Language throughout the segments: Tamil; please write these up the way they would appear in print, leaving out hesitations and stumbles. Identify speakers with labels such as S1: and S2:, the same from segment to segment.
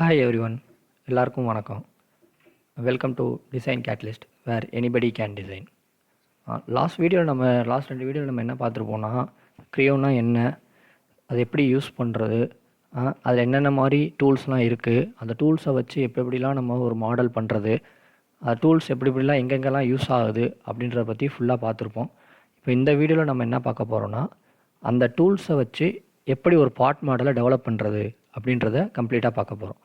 S1: ஹாய் எவ்ரிவன், எல்லாருக்கும் வணக்கம். Welcome to design catalyst where anybody can design. Last ரெண்டு வீடியோவில் நம்ம என்ன பார்த்துருப்போம்னா, க்ரியோனா என்ன, அது எப்படி யூஸ் பண்ணுறது, அதில் என்னென்ன மாதிரி டூல்ஸ்லாம் இருக்குது, அந்த டூல்ஸை வச்சு எப்படிலாம் நம்ம ஒரு மாடல் பண்ணுறது, டூல்ஸ் எப்படிலாம் எங்கெங்கெல்லாம் யூஸ் ஆகுது அப்படின்றத பற்றி ஃபுல்லாக பார்த்துருப்போம். இப்போ இந்த வீடியோவில் நம்ம என்ன பார்க்க போகிறோன்னா, அந்த டூல்ஸை வச்சு எப்படி ஒரு பார்ட் மாடலை டெவலப் பண்ணுறது அப்படின்றத கம்ப்ளீட்டாக பார்க்க போகிறோம்.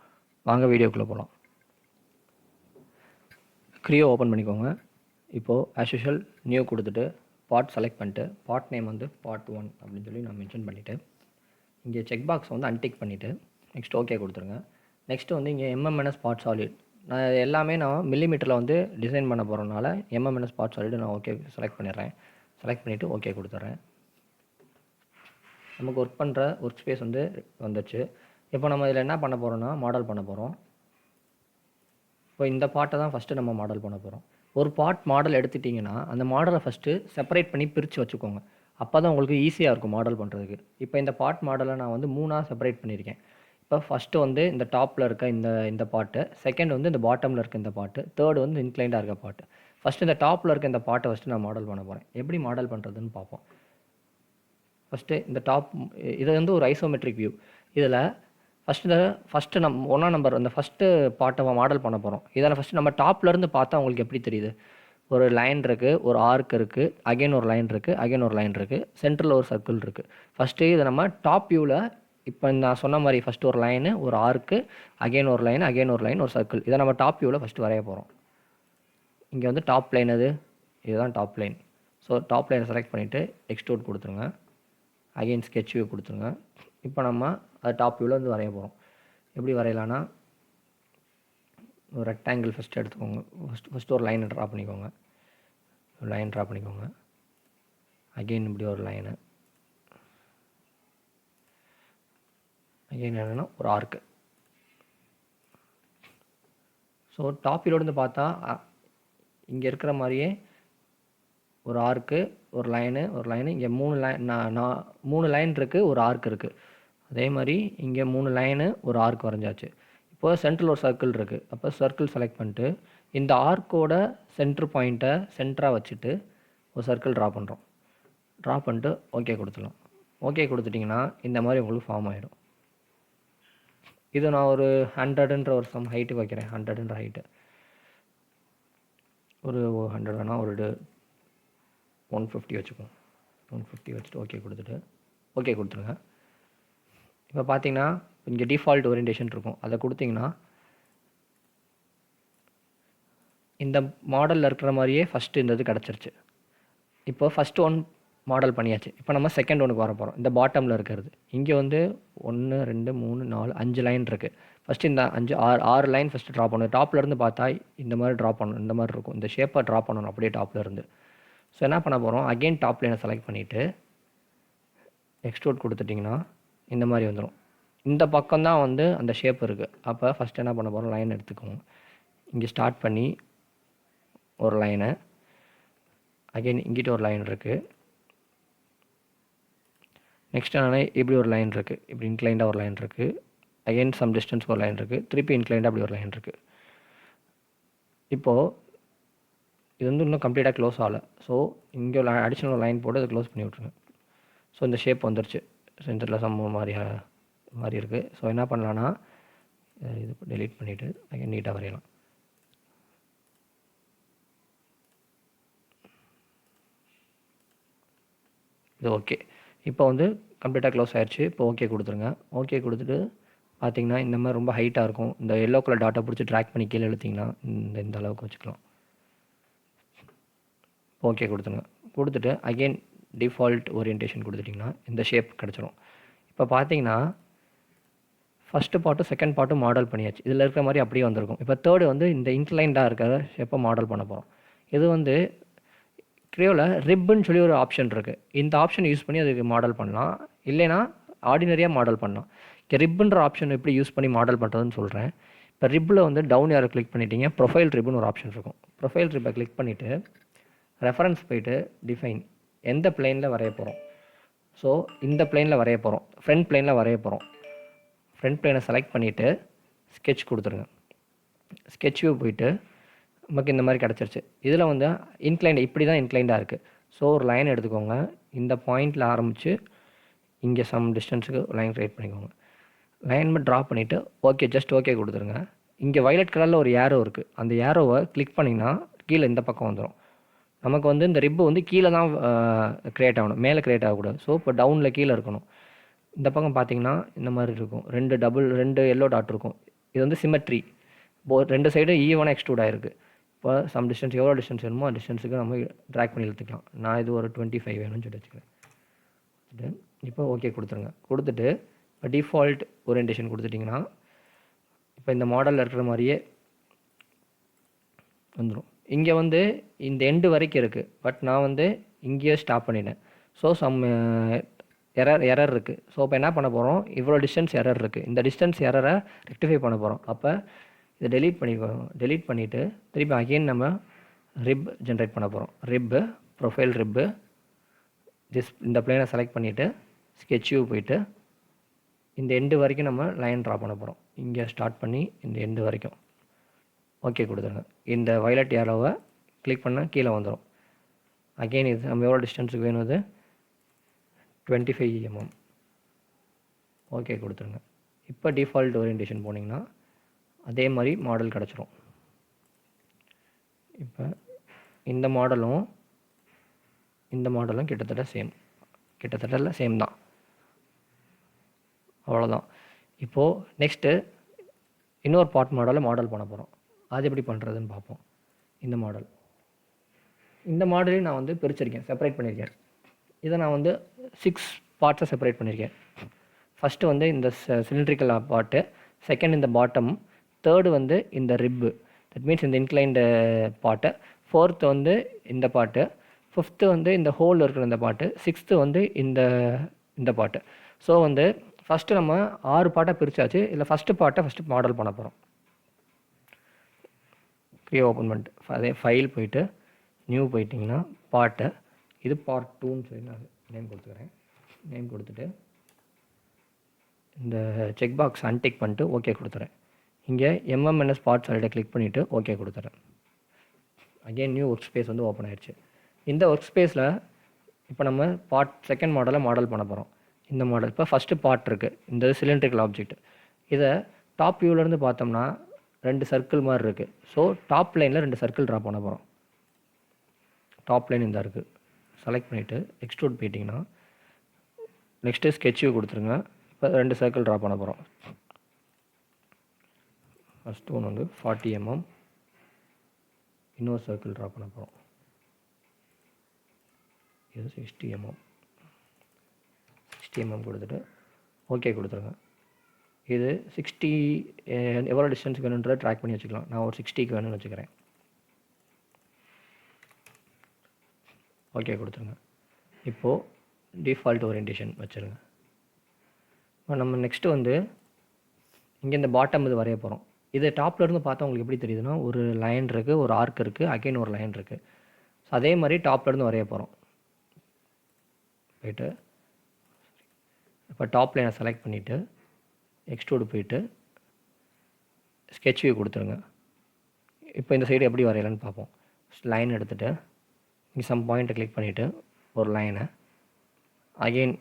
S1: வாங்க வீடியோக்குள்ளே போகலாம். க்ரியோ ஓப்பன் பண்ணிக்கோங்க. இப்போது ஆஸ் யூஷுவல் நியூ கொடுத்துட்டு பார்ட் செலக்ட் பண்ணிட்டு பார்ட் நேம் வந்து பார்ட் 1 அப்படின்னு சொல்லி நான் மென்ஷன் பண்ணிவிட்டு இங்கே செக் பாக்ஸ் வந்து அன்டிக் பண்ணிவிட்டு நெக்ஸ்ட் ஓகே கொடுத்துருங்க. நெக்ஸ்ட்டு வந்து இங்கே எம்எம்என்எஸ் பார்ட் சாலிட், நான் எல்லாமே நான் மில்லிமீட்டரில் வந்து டிசைன் பண்ண போகிறனால எம்எம்என்எஸ் பார்ட் சாலிட் நான் ஓகே செலக்ட் பண்ணிடுறேன். செலக்ட் பண்ணிவிட்டு ஓகே கொடுத்துட்றேன். நமக்கு ஒர்க் பண்ணுற ஒர்க் ஸ்பேஸ் வந்து வந்துடுச்சு. இப்போ நம்ம இதில் என்ன பண்ண போகிறோன்னா மாடல் பண்ண போகிறோம். இப்போ இந்த பார்ட்டை தான் ஃபஸ்ட்டு நம்ம மாடல் பண்ண போகிறோம். ஒரு பார்ட் மாடல் எடுத்துட்டிங்கன்னா அந்த மாடலை ஃபஸ்ட்டு செப்பரேட் பண்ணி பிரித்து வச்சுக்கோங்க. அப்போ தான் உங்களுக்கு ஈஸியாக இருக்கும் மாடல் பண்ணுறதுக்கு. இப்போ இந்த பார்ட் மாடலை நான் வந்து 3ஆக செப்பரேட் பண்ணியிருக்கேன். இப்போ ஃபஸ்ட்டு வந்து இந்த டாப்பில் இருக்க இந்த பார்ட்டு, செகண்ட் வந்து இந்த பாட்டமில் இருக்க இந்த பார்ட்டு, தேர்டு வந்து இன்க்ளைண்டாக இருக்க பார்ட்டு. ஃபஸ்ட்டு இந்த டாப்பில் இருக்க இந்த பார்ட்டை ஃபஸ்ட்டு நான் மாடல் பண்ண போகிறேன். எப்படி மாடல் பண்ணுறதுன்னு பார்ப்போம். ஃபஸ்ட்டு இந்த டாப், இது வந்து ஒரு ஐசோமெட்ரிக் வியூ. இதில் ஃபஸ்ட்டு நம்ம 1ஆம் நம்பர் இந்த ஃபஸ்ட்டு பார்ட்டை மாடல் பண்ண போகிறோம். இதில் ஃபஸ்ட்டு நம்ம டாப்லேருந்து பார்த்தா உங்களுக்கு எப்படி தெரியுது, ஒரு லைன் இருக்குது, ஒரு ஆர்க் இருக்குது, அகைன் ஒரு லைன் இருக்குது, அகைன் ஒரு லைன் இருக்குது, சென்டரில் ஒரு சர்க்கிள் இருக்குது. ஃபஸ்ட்டு இதை நம்ம டாப் வியூவில் இப்போ நான் சொன்ன மாதிரி ஃபஸ்ட்டு ஒரு லைனு, ஒரு ஆர்க்கு, அகைன் ஒரு லைன், அகைன் ஒரு லைன், ஒரு சர்க்கிள், இதை நம்ம டாப் வியூவில் ஃபஸ்ட்டு வரைய போகிறோம். இங்கே வந்து டாப் லைன் இதுதான் டாப் லைன். ஸோ டாப் லைனை செலக்ட் பண்ணிவிட்டு எக்ஸ்ட்ரூட் கொடுத்துருங்க. அகைன் ஸ்கெட்ச் வியூ கொடுத்துருங்க. இப்போ நம்ம அது டாப் வியூவில் வந்து வரைய போகிறோம். எப்படி வரையலான்னா, ஒரு ரெக்டாங்கிள் ஃபஸ்ட்டு எடுத்துக்கோங்க. ஃபஸ்ட்டு ஒரு லைனை ட்ரா பண்ணிக்கோங்க. லைன் ட்ரா பண்ணிக்கோங்க. அகெயின் இப்படி ஒரு லைனு, அகெயின் என்னென்னா ஒரு ஆர்க்கு. ஸோ டாப் வியூலேருந்து பார்த்தா இங்கே இருக்கிற மாதிரியே ஒரு ஆர்க்கு, ஒரு லைனு, இங்கே 3 லைன் இருக்குது, ஒரு ஆர்க் இருக்குது. அதே மாதிரி இங்கே 3 லைனு, ஒரு ஆர்க் வரைஞ்சாச்சு. இப்போ சென்டரில் ஒரு சர்க்கிள் இருக்குது. அப்போ சர்க்கிள் செலக்ட் பண்ணிட்டு இந்த ஆர்க்கோட சென்டர் பாயிண்ட்டை சென்டராக வச்சுட்டு ஒரு சர்க்கிள் ட்ரா பண்ணுறோம். ட்ரா பண்ணிட்டு ஓகே கொடுத்துடலாம். ஓகே கொடுத்துட்டிங்கன்னா இந்த மாதிரி உங்களுக்கு ஃபார்ம் ஆகிடும். இது நான் ஒரு 100ன்ற ஒரு சம் ஹைட்டு வைக்கிறேன். 100ன்ற ஹைட்டு ஒரு 100 வேணால் ஒரு 150 வச்சுக்கோங்க. 150 வச்சுட்டு ஓகே கொடுத்துட்டு ஓகே கொடுத்துருங்க. இப்போ பார்த்தீங்கன்னா இங்கே டிஃபால்ட் ஓரியன்டேஷன் இருக்கும், அதை கொடுத்தீங்கன்னா இந்த மாடலில் இருக்கிற மாதிரியே ஃபஸ்ட்டு இந்த இது கிடச்சிருச்சு. இப்போ ஃபஸ்ட்டு 1 மாடல் பண்ணியாச்சு. இப்போ நம்ம செகண்ட் 1க்கு வர போகிறோம். இந்த பாட்டமில் இருக்கிறது இங்கே வந்து 1 2 3 4 5 லைன் இருக்குது. ஃபஸ்ட்டு இந்த 6 லைன் ஃபஸ்ட்டு ட்ரா பண்ணணும். டாப்லேருந்து பார்த்தா இந்த மாதிரி ட்ரா பண்ணணும். இந்த மாதிரி இருக்கும். இந்த ஷேப்பை ட்ரா பண்ணணும் அப்படியே டாப்லேருந்து. ஸோ என்ன பண்ண போகிறோம், அகெயின் டாப் லைனை செலக்ட் பண்ணிவிட்டு எக்ஸ்ட்ரூட் கொடுத்துட்டிங்கன்னா இந்த மாதிரி வந்துடும். இந்த பக்கம் தான் வந்து அந்த ஷேப் இருக்குது. அப்போ ஃபஸ்ட்டு என்ன பண்ண போகிறோம், லைன் எடுத்துக்கோங்க. இங்கே ஸ்டார்ட் பண்ணி ஒரு லைனு, அகெயின் இங்கிட்ட ஒரு லைன் இருக்குது. நெக்ஸ்ட் என்னென்னா இப்படி ஒரு லைன் இருக்குது, இப்படி இன்க்ளைண்டாக ஒரு லைன் இருக்குது, அகெயின் சம் டிஸ்டன்ஸ்க்கு ஒரு லைன் இருக்குது, திருப்பி இன்க்ளைண்டாக அப்படி ஒரு லைன் இருக்குது. இப்போது இது வந்து இன்னும் கம்ப்ளீட்டாக க்ளோஸ் ஆகலை. ஸோ இங்கே ஒரு அடிஷ்னல் லைன் போட்டு அதை க்ளோஸ் பண்ணி விட்ருங்க. ஸோ இந்த ஷேப் வந்துருச்சு. சென்டரில் சம் மாதிரி இருக்குது. ஸோ என்ன பண்ணலான்னா இது டெலீட் பண்ணிவிட்டு அங்கே நீட்டாக வரையலாம். இது ஓகே. இப்போ வந்து கம்ப்ளீட்டாக க்ளோஸ் ஆகிடுச்சு. இப்போ ஓகே கொடுத்துருங்க. ஓகே கொடுத்துட்டு பார்த்தீங்கன்னா இந்த மாதிரி ரொம்ப ஹைட்டாக இருக்கும். இந்த எல்லோ கலர் டாட்டை பிடிச்சி ட்ராக் பண்ணி கீழே இழுத்திங்கன்னா இந்த அளவுக்கு வச்சுக்கலாம். ஓகே கொடுத்துருங்க. கொடுத்துட்டு அகெயின் டிஃபால்ட் ஓரியன்டேஷன் கொடுத்துட்டிங்கன்னா இந்த ஷேப் கிடச்சிரும். இப்போ பார்த்தீங்கன்னா ஃபஸ்ட்டு பார்ட்டும் செகண்ட் பார்ட்டும் மாடல் பண்ணியாச்சு. இதில் இருக்கிற மாதிரி அப்படியே வந்திருக்கும். இப்போ தேர்டு வந்து இந்த இன்க்ளைண்டாக இருக்கிற ஷேப்பை மாடல் பண்ண போகிறோம். இது வந்து க்ரியோவில் ரிப்புன்னு சொல்லி ஒரு ஆப்ஷன் இருக்குது. இந்த ஆப்ஷன் யூஸ் பண்ணி அதுக்கு மாடல் பண்ணலாம், இல்லைனா ஆர்டினரியாக மாடல் பண்ணலாம். இங்கே ரிப்புன்ற ஆப்ஷன் எப்படி யூஸ் பண்ணி மாடல் பண்ணுறதுன்னு சொல்கிறேன். இப்போ ரிப்பில் வந்து டவுன் யாரை கிளிக் பண்ணிட்டீங்க, ப்ரொஃபைல் ரிப்புன்னு ஒரு ஆப்ஷன் இருக்கும். ப்ரொஃபைல் ரிப்பை கிளிக் பண்ணிவிட்டு ரெஃபரன்ஸ் போய்ட்டு டிஃபைன் எந்த பிளேனில் வரைய போகிறோம். ஸோ இந்த பிளேனில் வரைய போகிறோம், ஃப்ரண்ட் பிளேனில் வரைய போகிறோம். ஃப்ரண்ட் பிளேனை செலக்ட் பண்ணிவிட்டு ஸ்கெட்ச் கொடுத்துருங்க. ஸ்கெட்ச் வியூ போயிட்டு நமக்கு இந்த மாதிரி கிடச்சிருச்சு. இதில் வந்து இன்க்ளைண்ட் இப்படி தான் இன்க்ளைண்டாக இருக்குது. ஸோ ஒரு லைன் எடுத்துக்கோங்க. இந்த பாயிண்டில் ஆரம்பித்து இங்கே சம் டிஸ்டன்ஸுக்கு லைன் க்ரியேட் பண்ணிக்கோங்க. லைன் ட்ரா பண்ணிவிட்டு ஓகே, ஜஸ்ட் ஓகே கொடுத்துருங்க. இங்கே வயலட் கலரில் ஒரு ஏரோ இருக்குது. அந்த ஏரோவை கிளிக் பண்ணிங்கன்னா கீழே இந்த பக்கம் வந்துடும். நமக்கு வந்து இந்த ரிப்பு வந்து கீழே தான் க்ரியேட் ஆகணும், மேலே க்ரியேட் ஆகக்கூடாது. ஸோ இப்போ டவுனில் கீழே இருக்கணும். இந்த பக்கம் பார்த்தீங்கன்னா இந்த மாதிரி இருக்கும். ரெண்டு எல்லோ டாட் இருக்கும். இது வந்து சிமெட்ரி. ரெண்டு சைடு ஈவனாக எக்ஸ்ட்ரூட் ஆகிருக்கு. இப்போ சம் டிஸ்டன்ஸ் எவ்வளோ டிஸ்டன்ஸ் வேணுமோ அந்த டிஸ்டன்ஸுக்கு நம்ம ட்ராக் பண்ணி எடுத்துக்கலாம். நான் இது ஒரு 25 வேணும்னு சொல்லி வச்சுக்கிறேன். இப்போ ஓகே கொடுத்துருங்க. கொடுத்துட்டு இப்போ டிஃபால்ட் ஓரியன்டேஷன் கொடுத்துட்டிங்கன்னா இப்போ இந்த மாடலில் இருக்கிற மாதிரியே வந்துடும். இங்கே வந்து இந்த எண்டு வரைக்கும் இருக்குது. பட் நான் வந்து இங்கேயே ஸ்டாப் பண்ணிட்டேன். ஸோ சம் எரர் இருக்குது. ஸோ இப்போ என்ன பண்ண போகிறோம், இவ்வளோ டிஸ்டன்ஸ் எரர் இருக்குது. இந்த டிஸ்டன்ஸ் எரரை ரெக்டிஃபை பண்ண போகிறோம். அப்போ இதை டெலீட் பண்ணிவிட்டு திருப்பி அகெயின் நம்ம ரிப் ஜென்ரேட் பண்ண போகிறோம். ரிப்பு ப்ரொஃபைல் ரிப்பு இந்த பிளேனை செலக்ட் பண்ணிவிட்டு ஸ்கெட்ச் வியூ போயிட்டு இந்த எண்டு வரைக்கும் நம்ம லைன் ட்ரா பண்ண போகிறோம். இங்கே ஸ்டார்ட் பண்ணி இந்த எண்டு வரைக்கும் ஓகே கொடுத்துருங்க. இந்த வயலட் ஏரோவை கிளிக் பண்ணால் கீழே வந்துடும். அகெயின் இது நம்ம எவ்வளோ டிஸ்டன்ஸுக்கு வேணும், அது 25 mm. ஓகே கொடுத்துருங்க. இப்போ டிஃபால்ட் ஓரியன்டேஷன் போனீங்கன்னா அதே மாதிரி மாடல் கிடச்சிரும். இப்போ இந்த மாடலும் கிட்டத்தட்ட சேம் தான். அவ்வளோதான். இப்போது நெக்ஸ்ட்டு இன்னொரு மாடல் பண்ண போகிறோம். அது எப்படி பண்ணுறதுன்னு பார்ப்போம். இந்த மாடலையும் நான் வந்து பிரிச்சிருக்கேன், செப்பரேட் பண்ணியிருக்கேன். இதை நான் வந்து 6 பார்ட்ஸாக செப்பரேட் பண்ணியிருக்கேன். ஃபஸ்ட்டு வந்து இந்த சிலிண்ட்ரிக்கல் பார்ட்டு, செகண்ட் இந்த பாட்டம், தேர்டு வந்து இந்த ரிப்பு, தட் மீன்ஸ் இந்த இன்க்ளைண்ட் பார்ட்டு, ஃபோர்த்து வந்து இந்த பார்ட்டு, ஃபிஃப்த்து வந்து இந்த ஹோல் இருக்கிற இந்த பார்ட்டு, சிக்ஸ்த்து வந்து இந்த பார்ட்டு. ஸோ வந்து ஃபஸ்ட்டு நம்ம 6 பார்ட்டாக பிரித்தாச்சு. இல்லை ஃபஸ்ட்டு மாடல் பண்ண போகிறோம். ஓப்பன் பண்ணிட்டு அதே ஃபைல் போயிட்டு நியூ போயிட்டிங்கன்னா பார்ட்டு, இது பார்ட் 2ன்னு சொல்லி நான் நேம் கொடுத்துக்கிறேன். நேம் கொடுத்துட்டு இந்த செக் பாக்ஸ் அன்டிக் பண்ணிட்டு ஓகே கொடுத்துறேன். இங்கே MMNS பார்ட் சாலிடை கிளிக் பண்ணிவிட்டு ஓகே கொடுத்துறேன். அகெயின் நியூ ஒர்க் ஸ்பேஸ் வந்து ஓப்பன் ஆயிடுச்சு. இந்த ஒர்க் ஸ்பேஸில் இப்போ நம்ம செகண்ட் மாடல் பண்ண போகிறோம். இந்த மாடல் இப்போ ஃபஸ்ட்டு பார்ட் இருக்குது, இந்த சிலிண்ட்ரிக்கல் ஆப்ஜெக்ட். இதை டாப் வியூவிலேருந்து பார்த்தோம்னா 2 சர்க்கிள் மாதிரி இருக்குது. ஸோ டாப் லைனில் 2 சர்க்கிள் ட்ரா பண்ண போகிறோம். டாப் லைன் இந்த இருக்குது. செலக்ட் பண்ணிவிட்டு எக்ஸ்ட்ரூட் போயிட்டிங்கன்னா நெக்ஸ்ட்டு ஸ்கெட்ச் வியூ கொடுத்துருங்க. இப்போ 2 சர்க்கிள் ட்ரா பண்ண போகிறோம். ஃபஸ்ட்டு ஒன்று வந்து 40 mm, இன்னொரு சர்க்கிள் ட்ரா பண்ண போகிறோம். இது 60 mm கொடுத்துட்டு ஓகே கொடுத்துருங்க. இது 60 எவ்வளோ டிஸ்டன்ஸுக்கு வேணுன்றதை ட்ராக் பண்ணி வச்சுக்கலாம். நான் ஒரு 60க்கு வேணும்னு வச்சுக்கிறேன். ஓகே கொடுத்துருங்க. இப்போது டிஃபால்ட் ஓரியன்டேஷன் வச்சுருங்க. நம்ம நெக்ஸ்ட்டு வந்து இங்கே இந்த பாட்டம் இது வரைய போகிறோம். இது டாப்லேருந்து பார்த்தா உங்களுக்கு எப்படி தெரியுதுன்னா, ஒரு லைன் இருக்குது, ஒரு ஆர்க் இருக்குது, அகைன் ஒரு லைன் இருக்குது. ஸோ அதே மாதிரி டாப்லேருந்து வரைய போகிறோம். போயிட்டு இப்போ டாப் லைனை செலக்ட் பண்ணிவிட்டு எக்ஸ்ட்ரூட் போயிட்டு ஸ்கெட்ச் வியூ கொடுத்துருங்க. இப்போ இந்த சைடு எப்படி வரையலான்னு பார்ப்போம். லைன் எடுத்துகிட்டு இங்கே சம் பாயிண்ட்டை கிளிக் பண்ணிவிட்டு ஒரு லைனை அகெயின்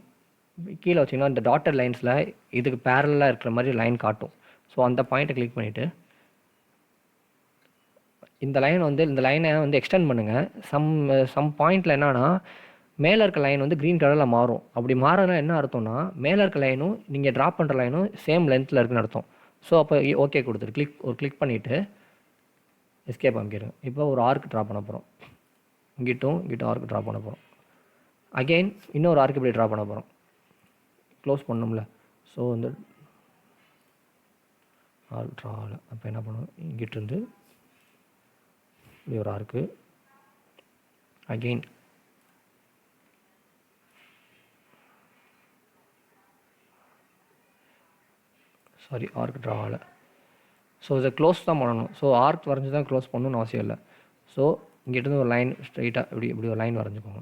S1: கீழே வச்சிங்கன்னா இந்த டாட்டட் லைன்ஸில் இதுக்கு பேரலாக இருக்கிற மாதிரி லைன் காட்டும். ஸோ அந்த பாயிண்ட்டை கிளிக் பண்ணிவிட்டு இந்த லைனை வந்து எக்ஸ்டெண்ட் பண்ணுங்கள். சம் பாயிண்டில் என்னன்னா மேலே இருக்க லைன் வந்து க்ரீன் கலரில் மாறும். அப்படி மாறினா என்ன அர்த்தம்னா மேலே இருக்க லைனும் நீங்கள் ட்ராப் பண்ணுற லைனும் சேம் லென்த்தில் இருக்குன்னு அர்த்தம். ஸோ அப்போ ஓகே கொடுத்துரு கிளிக் பண்ணிவிட்டு எஸ்கேப் அமைக்கிடுங்க. இப்போ ஒரு ஆர்க் ட்ரா பண்ண போகிறோம். இங்கிட்டும் ஆர்க் ட்ரா பண்ண போகிறோம். அகெயின் இன்னொரு ஆர்க் இப்படி ட்ரா பண்ண போகிறோம். க்ளோஸ் பண்ணணும்ல, ஸோ வந்து ஆர்க் ட்ரா ஆகலை. அப்போ என்ன பண்ணுவோம், இங்கிட்டிருந்து இப்படி ஒரு ஆர்க்கு, அகெயின் ஆர்க் ட்ரா ஆகலை. ஸோ இதை க்ளோஸ் தான் பண்ணணும். ஸோ ஆர்க் வரைஞ்சி தான் க்ளோஸ் பண்ணணும்னு அவசியம் இல்லை. ஸோ இங்கிட்டிருந்து ஒரு லைன் ஸ்ட்ரைட்டாக இப்படி ஒரு லைன் வரைஞ்சிக்கோங்க.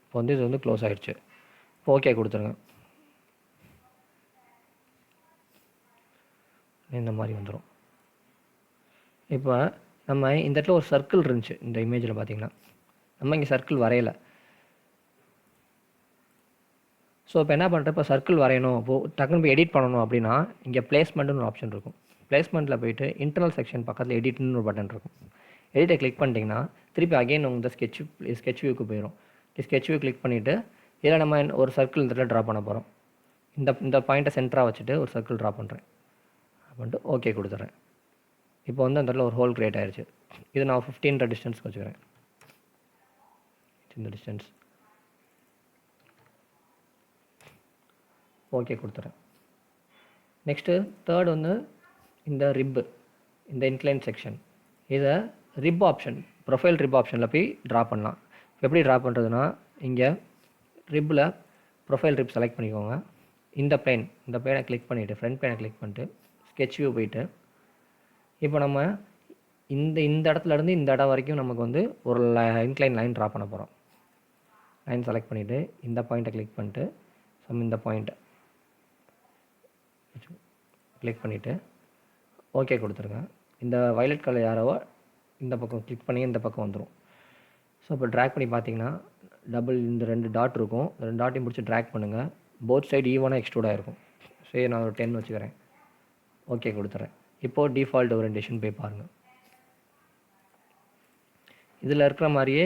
S1: இப்போ வந்து இது வந்து க்ளோஸ் ஆகிடுச்சு. இப்போ ஓகே கொடுத்துருங்க. இந்த மாதிரி வந்துடும். இப்போ நம்ம இந்த இடத்துல ஒரு சர்க்கிள் இருந்துச்சு இந்த இமேஜில் பார்த்தீங்கன்னா, நம்ம இங்கே சர்க்கிள் வரையலை. ஸோ இப்போ என்ன பண்ணுறேன், இப்போ சர்க்கிள் வரையணும், இப்போது டக்குன்னு போய் எடிட் பண்ணணும் அப்படின்னா இங்கே பிளேஸ்மெண்ட்னு ஒரு ஆப்ஷன் இருக்கும். பிளேஸ்மெண்ட்டில் போயிட்டு இன்டர்னல் செக்ஷன் பக்கத்தில் எடிட்னு ஒரு பட்டன் இருக்கும். எடிட்டை கிளிக் பண்ணிட்டீங்கன்னா திருப்பி அகைன் உங்கள் ஸ்கெட்ச் வியூக்கு போயிடும். ஸ்கெட்ச் வியூ கிளிக் பண்ணிவிட்டு இதில் நம்ம ஒரு சர்க்கிள் இந்த இடத்துல ட்ரா பண்ண போகிறோம். இந்த பாயிண்ட்டை சென்டராக வச்சுட்டு ஒரு சர்க்கிள் ட்ரா பண்ணுறேன். பண்ணிட்டு ஓகே கொடுத்துட்றேன். இப்போ வந்து அந்த இடத்துல ஒரு ஹோல் க்ரியேட் ஆயிடுச்சு. இது நான் 15 டிஸ்டன்ஸ்க்கு வச்சுக்கிறேன். இந்த டிஸ்டன்ஸ் ஓகே கொடுத்துறேன். நெக்ஸ்ட்டு தேர்ட் வந்து இந்த ரிப்பு, இந்த இன்க்ளைன் செக்ஷன், இதை ரிப் ஆப்ஷன், ப்ரொஃபைல் ரிப் ஆப்ஷனில் போய் ட்ரா பண்ணலாம். எப்படி ட்ரா பண்ணுறதுனா, இங்கே ரிப்பில் ப்ரொஃபைல் ரிப் செலக்ட் பண்ணிக்கோங்க. இந்த பிளேனை கிளிக் பண்ணிவிட்டு ஃப்ரண்ட் பிளேனை கிளிக் பண்ணிட்டு ஸ்கெட்ச் வியூ போயிட்டு இப்போ நம்ம இந்த இடத்துலேருந்து இந்த இடம் வரைக்கும் நமக்கு வந்து ஒரு இன்க்ளைன் லைன் ட்ரா பண்ண போகிறோம். லைன் செலக்ட் பண்ணிவிட்டு இந்த பாயிண்ட்டை கிளிக் பண்ணிட்டு இந்த பாயிண்ட்டை கிளிக் பண்ணிவிட்டு ஓகே கொடுத்துருங்க. இந்த வயலட் கலர் யாரோ இந்த பக்கம் கிளிக் பண்ணி இந்த பக்கம் வந்துடும். ஸோ இப்போ ட்ராக் பண்ணி பார்த்தீங்கன்னா இந்த 2 டாட் இருக்கும். 2 டாட்டையும் பிடிச்சி ட்ராக் பண்ணுங்கள். போத் சைடு ஈவனாக எக்ஸ்ட்ரூடாக இருக்கும். சரி, நான் ஒரு 10 வச்சுக்கிறேன். ஓகே கொடுத்துட்றேன். இப்போது டிஃபால்ட் ஓரியன்டேஷன் போய் பாருங்கள். இதில் இருக்கிற மாதிரியே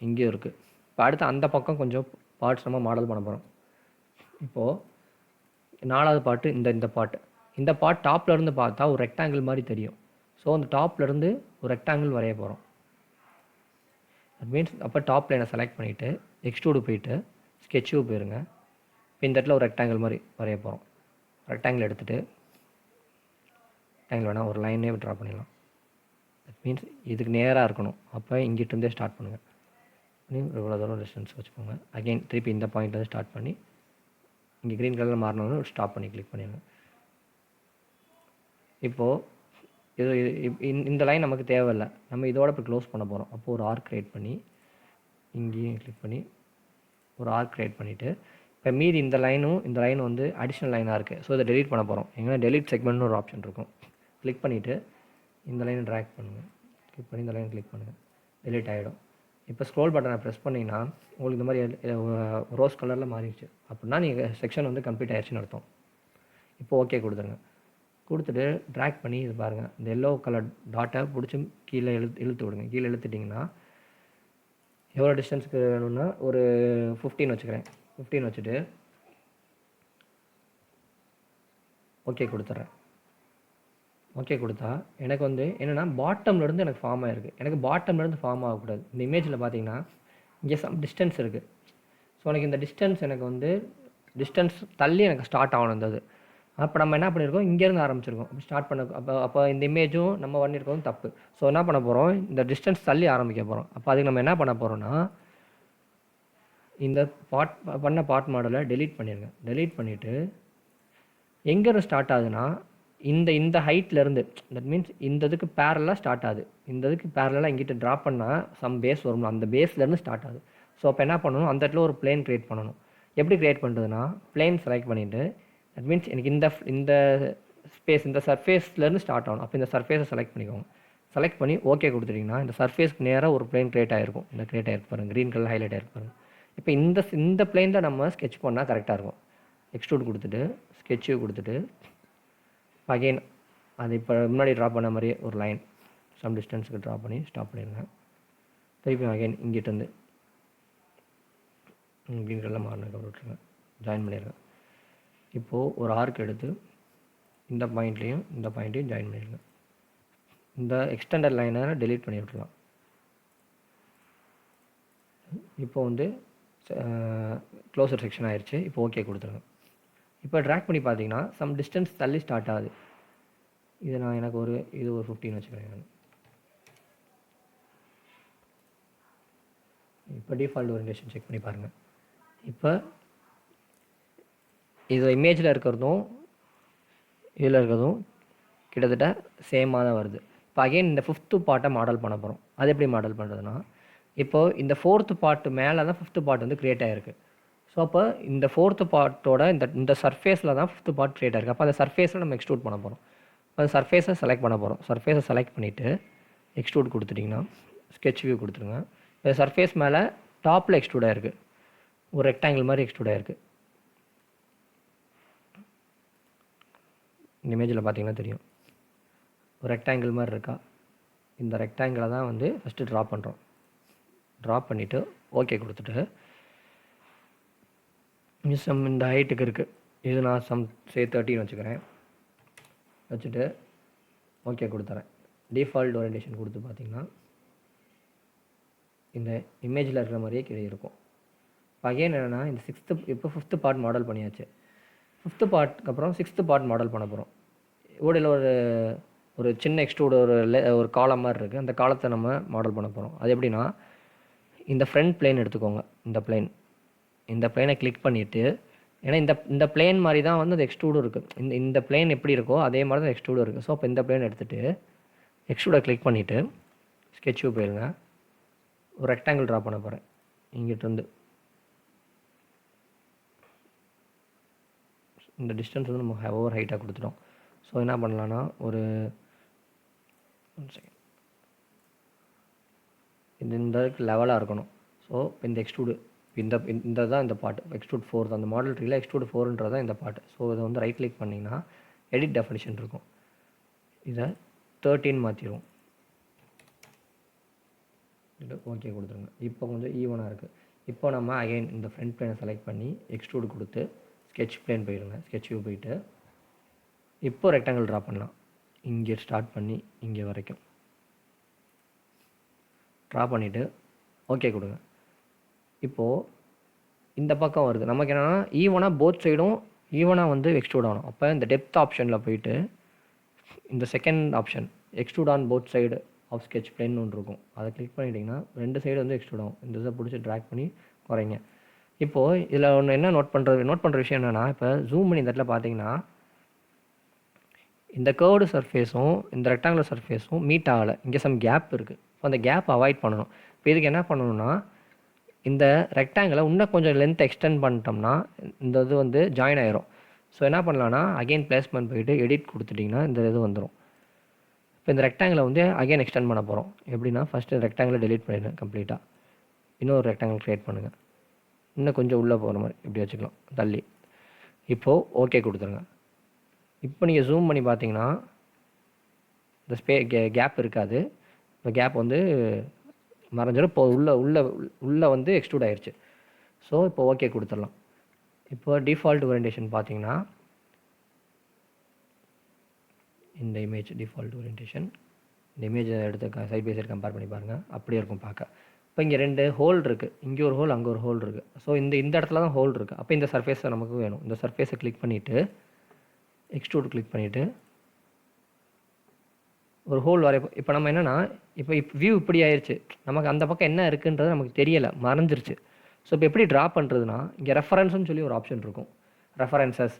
S1: இங்கேயும் இருக்குது. இப்போ அடுத்து அந்த பக்கம் கொஞ்சம் பார்ட்ஸ் நம்ம மாடல் பண்ண போகிறோம். இப்போது 4வது பாட்டு இந்த பாட் டாப்லேருந்து பார்த்தா ஒரு ரெக்டாங்கிள் மாதிரி தெரியும். ஸோ அந்த டாப்லேருந்து ஒரு ரெக்டாங்கிள் வரைய போகிறோம். தட் மீன்ஸ் அப்போ டாப் லைனை செலக்ட் பண்ணிவிட்டு எக்ஸ்ட்ரூடு போயிட்டு ஸ்கெட்ச் வியூ போயிருங்க. இப்போ இந்த இடத்துல ஒரு ரெக்டாங்கிள் மாதிரி வரைய போகிறோம். ரெக்டாங்கிள் எடுத்துகிட்டு ரெக்டாங்கிள் வேணால் ஒரு லைனே ட்ரா பண்ணிடலாம். தட் மீன்ஸ் இதுக்கு நேராக இருக்கணும். அப்போ இங்கிட்டிருந்தே ஸ்டார்ட் பண்ணுங்கள். இவ்வளோ தூரம் டிஸ்டன்ஸ் வச்சுக்கோங்க. அகெயின் திருப்பி இந்த பாயிண்ட்லேருந்து ஸ்டார்ட் பண்ணி இங்கே க்ரீன் கலரில் மாறினோன்னு ஸ்டாப் பண்ணி கிளிக் பண்ணிடுங்க. இப்போது இது இந்த லைன் நமக்கு தேவையில்லை. நம்ம இதோட இப்போ க்ளோஸ் பண்ண போகிறோம். அப்போது ஒரு ஆர்க் க்ரியேட் பண்ணி இங்கேயும் கிளிக் பண்ணி ஒரு ஆர்க் க்ரியேட் பண்ணிவிட்டு இப்போ மீதி இந்த லைனும் வந்து அடிஷ்னல் லைனாக இருக்குது. ஸோ இதை டெலீட் பண்ண போகிறோம். எங்கன்னா டெலீட் செக்மெண்ட்னு ஒரு ஆப்ஷன் இருக்கும். கிளிக் பண்ணிவிட்டு இந்த லைனை ட்ராக் பண்ணுங்கள். கிளிக் பண்ணி இந்த லைன் கிளிக் பண்ணுங்கள். டெலீட் ஆகிடும். இப்போ ஸ்க்ரோல் பட்டனை ப்ரெஸ் பண்ணிங்கன்னா உங்களுக்கு இந்த மாதிரி ரோஸ் கலரில் மாறிடுச்சு. அப்படின்னா நீங்கள் செக்ஷன் வந்து கம்ப்ளீட் ஆயிடுச்சுன்னு அர்த்தம். இப்போ ஓகே கொடுத்துருங்க. கொடுத்துட்டு ட்ராக் பண்ணி இது பாருங்கள், இந்த எல்லோ கலர் டாட்டை பிடிச்சி கீழே இழுத்து விடுங்க. கீழே இழுத்துட்டிங்கன்னா எவ்வளோ டிஸ்டன்ஸுக்கு வேணும்னா ஒரு 15 வச்சுக்கிறேன். 15 வச்சுட்டு ஓகே கொடுத்துட்றேன். ஓகே கொடுத்தா எனக்கு வந்து என்னென்னா பாட்டம்லேருந்து எனக்கு ஃபார்ம் ஆகிருக்கு. எனக்கு பாட்டம்லேருந்து ஃபார்ம் ஆகக்கூடாது. இந்த இமேஜில் பார்த்தீங்கன்னா இங்கே சம் டிஸ்டன்ஸ் இருக்குது. ஸோ எனக்கு இந்த டிஸ்டன்ஸ் தள்ளி எனக்கு ஸ்டார்ட் ஆகணும் இருந்தது. அப்போ நம்ம என்ன பண்ணியிருக்கோம், இங்கேருந்து ஆரம்பிச்சிருக்கோம். ஸ்டார்ட் பண்ண அப்போ இந்த இமேஜும் நம்ம பண்ணியிருக்கோம் தப்பு. ஸோ என்ன பண்ண போகிறோம், இந்த டிஸ்டன்ஸ் தள்ளி ஆரம்பிக்க போகிறோம். அப்போ அதுக்கு நம்ம என்ன பண்ண போகிறோம்னா இந்த பார்ட் மாடலை டெலீட் பண்ணிடுங்க. டெலீட் பண்ணிவிட்டு எங்கேருந்து ஸ்டார்ட் ஆகுதுன்னா இந்த ஹைட்லேருந்து, தட் மீன்ஸ் இந்த இதுக்கு பேரலாக ஸ்டார்ட் ஆகுது. இந்த இதுக்கு பேரலாக இங்கிட்ட ட்ராப் பண்ணால் சம் பேஸ் வரும். அந்த பேஸ்லேருந்து ஸ்டார்ட் ஆகுது. ஸோ அப்போ என்ன பண்ணணும், அந்த இடத்துல ஒரு பிளேன் க்ரியேட் பண்ணணும். எப்படி க்ரியேட் பண்ணுறதுன்னா பிளேன் செலக்ட் பண்ணிவிட்டு தட் மீன்ஸ் எனக்கு இந்த ஸ்பேஸ் இந்த சர்ஃபேஸ்லேருந்து ஸ்டார்ட் ஆகணும். அப்போ இந்த சர்ஃபேஸை செலக்ட் பண்ணிக்கோங்க. செலக்ட் பண்ணி ஓகே கொடுத்துட்டிங்கன்னா இந்த சர்ஃபேஸ்க்கு நேராக ஒரு பிளேன் க்ரியேட் ஆகிருக்கும். இந்த க்ரியேட் ஆகிருக்கு பாருங்கள், க்ரீன் கலர் ஹைலைட் ஆகிருக்கு பாருங்கள். இப்போ இந்த பிளேனில் நம்ம ஸ்கெட்ச் பண்ணால் கரெக்டாக இருக்கும். எக்ஸ்ட்ரூட் கொடுத்துட்டு ஸ்கெட்ச் கொடுத்துட்டு அகெயின் அது இப்போ முன்னாடி ட்ரா பண்ண மாதிரியே ஒரு லைன் சம் டிஸ்டன்ஸுக்கு ட்ரா பண்ணி ஸ்டாப் பண்ணிடுங்க. திருப்பி அகெயின் இங்கிட்டேருந்து க்ரீன் கலரில் மாறினதுக்கு விட்டுருங்க, ஜாயின் பண்ணிடுங்க. இப்போது ஒரு ஆர்க் எடுத்து இந்த பாயிண்ட்லேயும் இந்த பாயிண்ட்டையும் ஜாயின் பண்ணிடுங்க. இந்த எக்ஸ்டெண்டட் லைனை டெலீட் பண்ணி விட்டுருலாம். இப்போ வந்து க்ளோசர் செக்ஷன் ஆயிடுச்சு. இப்போ ஓகே கொடுத்துருங்க. இப்போ ட்ராக் பண்ணி பார்த்தீங்கன்னா சம் டிஸ்டன்ஸ் தள்ளி ஸ்டார்ட் ஆகுது. இது எனக்கு ஒரு 15 வச்சுக்கிறேன் நான். இப்போ டிஃபால்ட் ஓரியன்டேஷன் செக் பண்ணி பாருங்கள். இப்போ இது இமேஜில் இருக்கிறதும் இதில் இருக்கிறதும் கிட்டத்தட்ட சேமாக தான் வருது. இப்போ அகெயின் இந்த 5th பார்ட்டை மாடல் பண்ண போகிறோம். அது எப்படி மாடல் பண்ணுறதுன்னா, இப்போது இந்த 4th பார்ட்டு மேலே தான் 5th பார்ட் வந்து க்ரியேட் ஆகிருக்கு. ஸோ அப்போ இந்த 4th பார்ட்டோட இந்த சர்ஃபேஸில் தான் 5th பார்ட் க்ரியேட் ஆகிருக்கு. அப்போ அந்த சர்ஃபேஸில் நம்ம எக்ஸ்ட்ரூட் பண்ண போகிறோம். இப்போ சர்ஃபேஸை செலக்ட் பண்ண போகிறோம். சர்ஃபேஸை செலக்ட் பண்ணிவிட்டு எக்ஸ்ட்ரூட் கொடுத்துட்டிங்கன்னா ஸ்கெட்ச் வியூ கொடுத்துருங்க. இப்போ சர்ஃபேஸ் மேலே டாப்பில் எக்ஸ்ட்ரூட் ஆகிருக்கு, ஒரு ரெக்டாங்கிள் மாதிரி எக்ஸ்ட்ரூட் ஆகிருக்கு. இந்த இமேஜில் பார்த்தீங்கன்னா தெரியும், ஒரு ரெக்டாங்கிள் மாதிரி இருக்கா. இந்த ரெக்டாங்கிளை தான் வந்து ஃபஸ்ட்டு ட்ரா பண்ணுறோம். ட்ரா பண்ணிவிட்டு ஓகே கொடுத்துட்டு சம் இந்த ஹைட்டுக்கு இருக்குது, இது நான் சம் 30 வச்சுக்கிறேன். வச்சுட்டு ஓகே கொடுத்துறேன். டிஃபால்ட் ஓரியன்டேஷன் கொடுத்து பார்த்தீங்கன்னா இந்த இமேஜில் இருக்கிற மாதிரியே கீழே இருக்கும். இப்போ அகைன் என்னென்னா இந்த இப்போ 5th பார்ட் மாடல் பண்ணியாச்சு. 5th பார்ட்டுக்கு அப்புறம் 6th பார்ட் மாடல் பண்ண போகிறோம். ஓடையில் ஒரு சின்ன எக்ஸ்ட்ரூட் ஒரு காலம் மாதிரி இருக்குது, அந்த காலத்தை நம்ம மாடல் பண்ண போகிறோம். அது எப்படின்னா, இந்த ஃப்ரண்ட் பிளேன் எடுத்துக்கோங்க. இந்த பிளேனை கிளிக் பண்ணிவிட்டு, ஏன்னா இந்த பிளேன் மாதிரி தான் வந்து அந்த எக்ஸ்ட்ரூடும் இருக்குது. இந்த பிளேன் எப்படி இருக்கோ அதே மாதிரி தான் எக்ஸ்ட்ரூடும் இருக்குது. ஸோ இப்போ இந்த பிளேன் எடுத்துகிட்டு எக்ஸ்ட்ரூடை கிளிக் பண்ணிவிட்டு ஸ்கெட்ச் வியூ போயிருங்க. ஒரு ரெக்டாங்கிள் ட்ரா பண்ண போகிறேன். இங்கிட்டிருந்து இந்த டிஸ்டன்ஸ் வந்து நம்ம ஓவர் ஹைட்டாக கொடுத்துட்டோம். ஸோ என்ன பண்ணலான்னா, ஒரு செகண்ட், இந்த லெவலாக இருக்கணும். ஸோ இப்போ இந்த எக்ஸ்ட்ரூடு இந்த தான் இந்த பார்ட் எக்ஸ்ட்ரூட் 4 அந்த மாடல் ட்ரீல எக்ஸ்ட்ரூட் 4ன்றது தான் இந்த பார்ட். ஸோ இதை வந்து ரைட் கிளிக் பண்ணிங்கன்னா எடிட் டெஃபினிஷன் இருக்கும். இதை 13 மாற்றிடுவோம். இது ஓகே கொடுத்துருங்க. இப்போ கொஞ்சம் ஈவனாக இருக்குது. இப்போ நம்ம அகைன் இந்த ஃப்ரண்ட் பிளேனை செலக்ட் பண்ணி எக்ஸ்ட்ரூட் கொடுத்து ஸ்கெட்ச் பிளேன் போயிடுங்க. ஸ்கெட்ச் வியூ போயிட்டு இப்போ ரெக்டாங்கிள் ட்ரா பண்ணலாம். இங்கே ஸ்டார்ட் பண்ணி இங்கே வரைக்கும் ட்ரா பண்ணிவிட்டு ஓகே கொடுங்க. இப்போது இந்த பக்கம் வருது. நமக்கு என்னென்னா ஈவனாக போத் சைடும் ஈவனாக வந்து எக்ஸ்ட்ரூட் ஆகணும். அப்போ இந்த டெப்த் ஆப்ஷனில் போயிட்டு இந்த second option extrude on both side of sketch plane ஒன்று இருக்கும். அதை கிளிக் பண்ணிட்டீங்கன்னா 2 சைடு வந்து எக்ஸ்ட்ரூட் ஆகும். இந்த இதை பிடிச்சி ட்ராக் பண்ணி குறைங்க. இப்போது இதில் ஒன்று என்ன நோட் பண்ணுற விஷயம் என்னென்னா, இப்போ ஜூம் பண்ணி இந்த இடத்துல பார்த்தீங்கன்னா இந்த கர்வ்டு சர்ஃபேஸும் இந்த ரெக்டாங்குலர் சர்ஃபேஸும் மீட் ஆகலை. இங்கே சம் கேப் இருக்குது. ஸோ அந்த கேப் அவாய்ட் பண்ணணும். இப்போ இதுக்கு என்ன பண்ணணும்னா, இந்த ரெக்டாங்கிளை இன்னும் கொஞ்சம் லென்த் எக்ஸ்டெண்ட் பண்ணிட்டோம்னா இந்த இது வந்து ஜாயின் ஆயிரும். ஸோ என்ன பண்ணலான்னா, அகைன் பிளேஸ்மெண்ட் போயிட்டு எடிட் கொடுத்துட்டிங்கன்னா இந்த இது வந்துடும். இப்போ இந்த ரெக்டாங்கிளை வந்து அகைன் எக்ஸ்டெண்ட் பண்ண போகிறோம். எப்படின்னா, ஃபஸ்ட்டு ரெக்டாங்கிளை டெலிட் பண்ணிடுங்க கம்ப்ளீட்டாக. இன்னொரு ரெக்டாங்கிள் க்ரியேட் பண்ணுங்கள். இன்னும் கொஞ்சம் உள்ளே போகிற மாதிரி இப்படி வச்சுக்கலாம் தள்ளி. இப்போது ஓகே கொடுத்துருங்க. இப்போ நீங்கள் ஜூம் பண்ணி பார்த்தீங்கன்னா இந்த கேப் இருக்காது. இந்த கேப் வந்து மறைஞ்சிடும். இப்போ உள்ளே வந்து எக்ஸ்ட்ரூட் ஆயிடுச்சு. ஸோ இப்போ ஓகே கொடுத்துடலாம். இப்போ டிஃபால்ட் ஓரியன்டேஷன் பார்த்தீங்கன்னா இந்த இமேஜ் டிஃபால்ட் ஓரியன்டேஷன், இந்த இமேஜை எடுத்து சைட் பை சைடு கம்பேர் பண்ணி பாருங்கள், அப்படியே இருக்கும் பார்க்க. இப்போ இங்கே 2 ஹோல் இருக்குது, இங்கே ஒரு ஹோல் அங்கே ஒரு ஹோல் இருக்குது. ஸோ இந்த இடத்துல தான் ஹோல் இருக்குது. அப்போ இந்த சர்ஃபேஸை நமக்கு வேணும். இந்த சர்ஃபேஸை கிளிக் பண்ணிவிட்டு எக்ஸ்ட்ரூட் கிளிக் பண்ணிவிட்டு ஒரு ஹோல் வரைய. இப்போ நம்ம என்னென்னா, இப்போ வியூ இப்படி ஆயிடுச்சு. நமக்கு அந்த பக்கம் என்ன இருக்குன்றது நமக்கு தெரியலை, மறைஞ்சிருச்சு. ஸோ இப்போ எப்படி ட்ரா பண்ணுறதுனா, இங்கே ரெஃபரன்ஸ்னு சொல்லி ஒரு ஆப்ஷன் இருக்கும். ரெஃபரன்சஸ்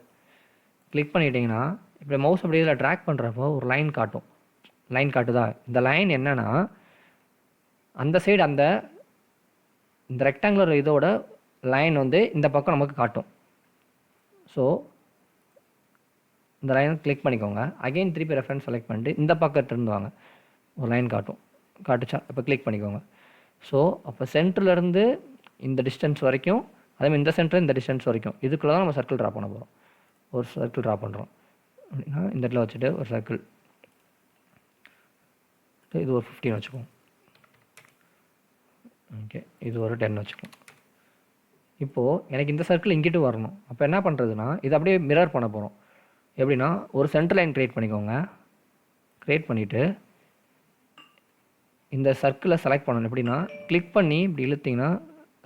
S1: கிளிக் பண்ணிட்டீங்கன்னா இப்போ மவுஸ் அப்படி இதில் ட்ராக் பண்ணுறப்போ ஒரு லைன் காட்டும். லைன் காட்டுதா? இந்த லைன் என்னென்னா, அந்த சைடு இந்த ரெக்டாங்குலர் இதோட லைன் வந்து இந்த பக்கம் நமக்கு காட்டும். ஸோ இந்த லைனை கிளிக் பண்ணிக்கோங்க. அகைன் திருப்பி ரெஃபரன்ஸ் செலக்ட் பண்ணிட்டு இந்த பக்கத்துலேருந்து வாங்க, ஒரு லைன் காட்டுச்சா? இப்போ கிளிக் பண்ணிக்கோங்க. ஸோ அப்போ சென்டர்லேருந்து இந்த டிஸ்டன்ஸ் வரைக்கும், அதேமாதிரி இந்த சென்டர் இந்த டிஸ்டன்ஸ் வரைக்கும், இதுக்குள்ளே தான் நம்ம சர்க்கிள் ட்ரா பண்ண போகிறோம். ஒரு சர்க்கிள் ட்ரா பண்ணுறோம் அப்படின்னா இந்த இடத்துல வச்சுட்டு ஒரு சர்க்கிள், இது ஒரு 15 வச்சுக்குவோம். ஓகே, இது ஒரு 10 வச்சுக்குவோம். இப்போது எனக்கு இந்த சர்க்கிள் இங்கிட்டு வரணும். அப்போ என்ன பண்ணுறதுன்னா, இது அப்படியே மிரர் பண்ண போகிறோம். எப்படின்னா, ஒரு சென்டர் லைன் க்ரியேட் பண்ணிக்கோங்க. க்ரியேட் பண்ணிவிட்டு இந்த சர்க்கிளை செலக்ட் பண்ணணும். எப்படின்னா, கிளிக் பண்ணி இப்படி இழுத்திங்கன்னா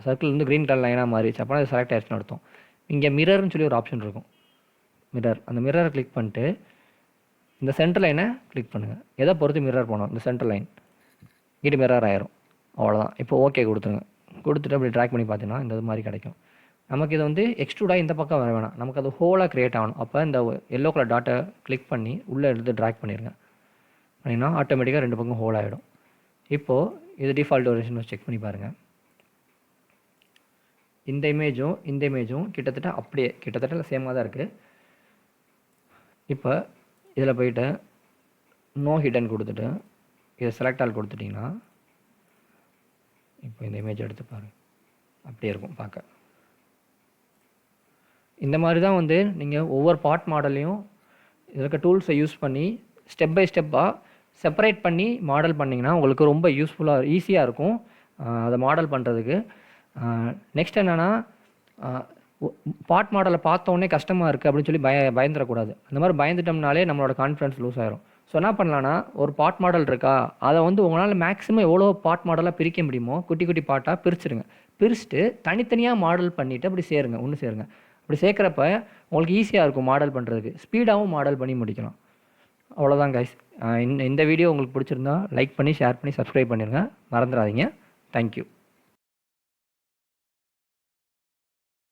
S1: சர்க்கிள் வந்து க்ரீன் கலர் லைனாக மாறிடுச்சு. அப்போ அது செலக்ட் ஆகிடுச்சுன்னு அர்த்தம். இங்கே மிரர்னு சொல்லி ஒரு ஆப்ஷன் இருக்கும். மிரர், அந்த மிரரை கிளிக் பண்ணிட்டு இந்த சென்டர் லைனை கிளிக் பண்ணுங்கள். எதை பொறுத்து மிரர் பண்ணணும், இந்த சென்டர் லைன் இங்கிட்டு மிரர் ஆயிரும். அவ்வளோதான். இப்போ ஓகே கொடுத்துருங்க. கொடுத்துட்டு அப்படி ட்ராக் பண்ணி பார்த்தீங்கன்னா இந்த இது மாதிரி கிடைக்கும். நமக்கு இது வந்து எக்ஸ்ட்ரூடாக இந்த பக்கம் வர வேணாம், நமக்கு அது ஹோலாக க்ரியேட் ஆகணும். அப்போ இந்த எல்லோ கலர் டாட்டை கிளிக் பண்ணி உள்ளே எடுத்து ட்ராக் பண்ணிடுங்க. பண்ணிங்கன்னா ஆட்டோமேட்டிக்காக 2 பக்கம் ஹோல் ஆகிடும். இப்போது இது டிஃபால்ட் ஓரியன்டேஷன் செக் பண்ணி பாருங்கள். இந்த இமேஜும் கிட்டத்தட்ட சேமாக தான் இருக்குது. இப்போ இதில் போயிட்டு நோ ஹிடன் கொடுத்துட்டு இதை செலக்ட் ஆல் கொடுத்துட்டிங்கன்னா இப்போ இந்த இமேஜ் எடுத்து பாருங்கள், அப்படியே இருக்கும் பார்க்க. இந்த மாதிரி தான் வந்து நீங்கள் ஒவ்வொரு பார்ட் மாடலையும் இதில் இருக்க டூல்ஸை யூஸ் பண்ணி ஸ்டெப் பை ஸ்டெப்பாக செப்பரேட் பண்ணி மாடல் பண்ணிங்கன்னா உங்களுக்கு ரொம்ப யூஸ்ஃபுல்லாக ஈஸியாக இருக்கும் அதை மாடல் பண்ணுறதுக்கு. நெக்ஸ்ட் என்னென்னா, பார்ட் மாடலை பார்த்தோன்னே கஷ்டமாக இருக்குது அப்படின்னு சொல்லி பயந்துடக்கூடாது. அந்த மாதிரி பயந்துட்டோம்னாலே நம்மளோட கான்ஃபிடன்ஸ் லூஸ் ஆயிரும். ஸோ என்ன பண்ணலான்னா, ஒரு பார்ட் மாடல் இருக்கா, அதை வந்து உங்களால் மேக்ஸிமம் எவ்வளோ பார்ட் மாடலாக பிரிக்க முடியுமோ குட்டி குட்டி பார்ட்டாக பிரிச்சுருங்க. பிரிச்சுட்டு தனித்தனியாக மாடல் பண்ணிவிட்டு அப்படி சேருங்க, ஒன்று சேருங்க. அப்படி சேர்க்குறப்ப உங்களுக்கு ஈஸியாக இருக்கும் மாடல் பண்ணுறதுக்கு, ஸ்பீடாகவும் மாடல் பண்ணி முடிக்கலாம். அவ்வளோதான் கைஸ். இந்த வீடியோ உங்களுக்கு பிடிச்சிருந்தா லைக் பண்ணி, ஷேர் பண்ணி, சப்ஸ்கிரைப் பண்ணிடுங்க, மறந்துடாதீங்க. தேங்க்யூ.